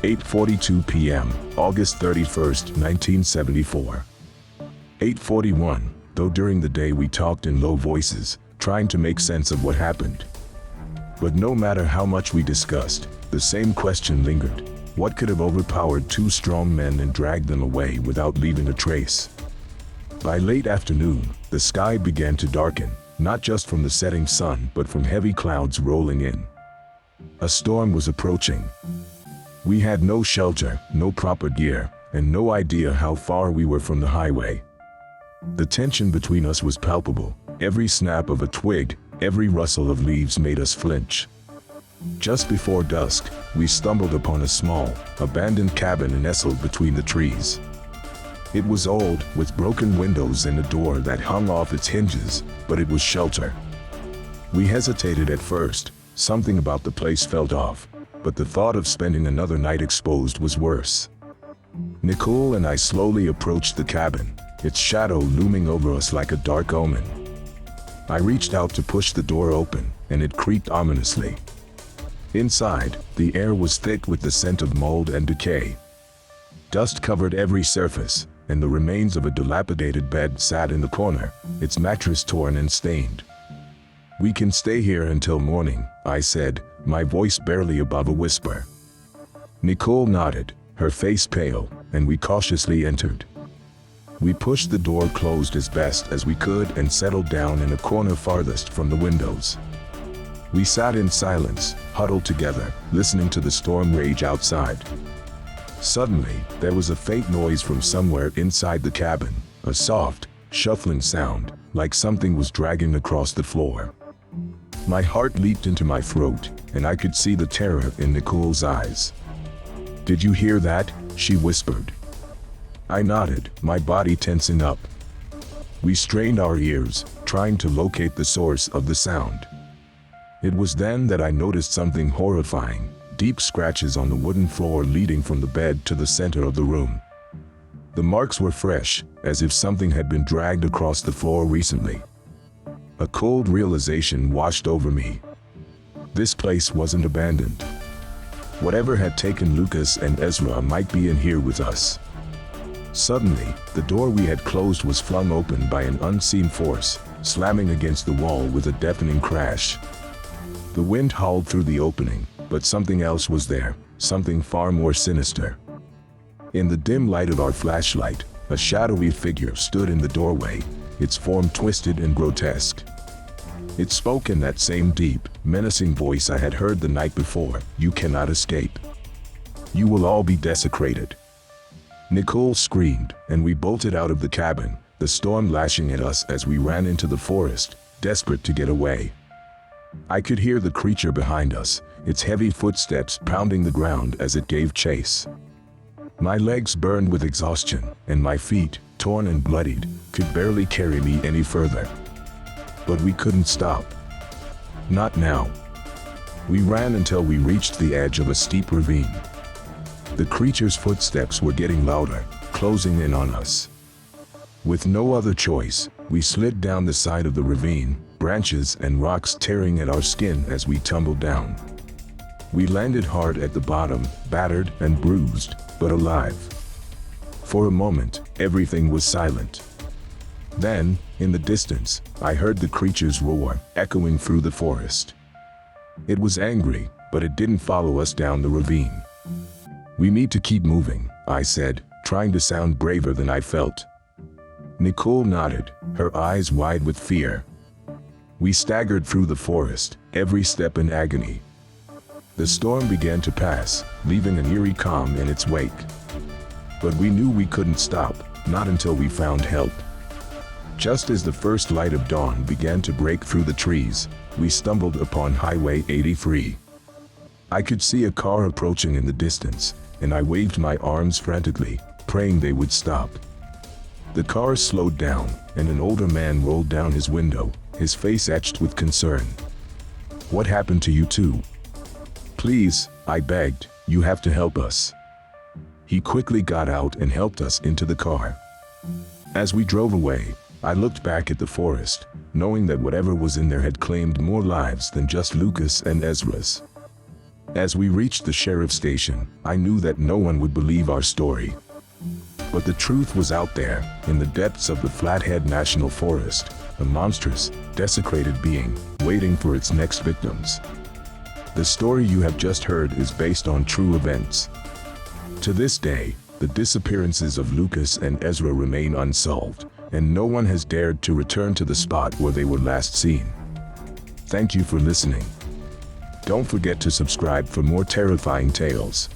8:42 p.m., August 31st, 1974. 8:41, though during the day we talked in low voices, trying to make sense of what happened. But no matter how much we discussed, the same question lingered. What could have overpowered two strong men and dragged them away without leaving a trace? By late afternoon, the sky began to darken, not just from the setting sun but from heavy clouds rolling in. A storm was approaching. We had no shelter, no proper gear, and no idea how far we were from the highway. The tension between us was palpable. Every snap of a twig, every rustle of leaves made us flinch. Just before dusk, we stumbled upon a small, abandoned cabin nestled between the trees. It was old, with broken windows and a door that hung off its hinges, but it was shelter. We hesitated at first. Something about the place felt off, but the thought of spending another night exposed was worse. Nicole and I slowly approached the cabin, its shadow looming over us like a dark omen. I reached out to push the door open, and it creaked ominously. Inside, the air was thick with the scent of mold and decay. Dust covered every surface, and the remains of a dilapidated bed sat in the corner, its mattress torn and stained. "We can stay here until morning," I said, my voice barely above a whisper. Nicole nodded, her face pale, and we cautiously entered. We pushed the door closed as best as we could and settled down in a corner farthest from the windows. We sat in silence, huddled together, listening to the storm rage outside. Suddenly, there was a faint noise from somewhere inside the cabin, a soft, shuffling sound, like something was dragging across the floor. My heart leaped into my throat, and I could see the terror in Nicole's eyes. "Did you hear that?" she whispered. I nodded, my body tensing up. We strained our ears, trying to locate the source of the sound. It was then that I noticed something horrifying, deep scratches on the wooden floor leading from the bed to the center of the room. The marks were fresh, as if something had been dragged across the floor recently. A cold realization washed over me. This place wasn't abandoned. Whatever had taken Lucas and Ezra might be in here with us. Suddenly, the door we had closed was flung open by an unseen force, slamming against the wall with a deafening crash. The wind howled through the opening, but something else was there, something far more sinister. In the dim light of our flashlight, a shadowy figure stood in the doorway, its form twisted and grotesque. It spoke in that same deep, menacing voice I had heard the night before. "You cannot escape. You will all be desecrated." Nicole screamed, and we bolted out of the cabin, the storm lashing at us as we ran into the forest, desperate to get away. I could hear the creature behind us, its heavy footsteps pounding the ground as it gave chase. My legs burned with exhaustion, and my feet, torn and bloodied, could barely carry me any further. But we couldn't stop. Not now. We ran until we reached the edge of a steep ravine. The creature's footsteps were getting louder, closing in on us. With no other choice, we slid down the side of the ravine, branches and rocks tearing at our skin as we tumbled down. We landed hard at the bottom, battered and bruised, but alive. For a moment, everything was silent. Then, in the distance, I heard the creature's roar, echoing through the forest. It was angry, but it didn't follow us down the ravine. "We need to keep moving," I said, trying to sound braver than I felt. Nicole nodded, her eyes wide with fear. We staggered through the forest, every step in agony. The storm began to pass, leaving an eerie calm in its wake. But we knew we couldn't stop, not until we found help. Just as the first light of dawn began to break through the trees, we stumbled upon Highway 83. I could see a car approaching in the distance, and I waved my arms frantically, praying they would stop. The car slowed down, and an older man rolled down his window, his face etched with concern. "What happened to you two?" "Please," I begged, "you have to help us." He quickly got out and helped us into the car. As we drove away, I looked back at the forest, knowing that whatever was in there had claimed more lives than just Lucas and Ezra's. As we reached the sheriff's station, I knew that no one would believe our story. But the truth was out there, in the depths of the Flathead National Forest, a monstrous, desecrated being, waiting for its next victims. The story you have just heard is based on true events. To this day, the disappearances of Lucas and Ezra remain unsolved, and no one has dared to return to the spot where they were last seen. Thank you for listening. Don't forget to subscribe for more terrifying tales.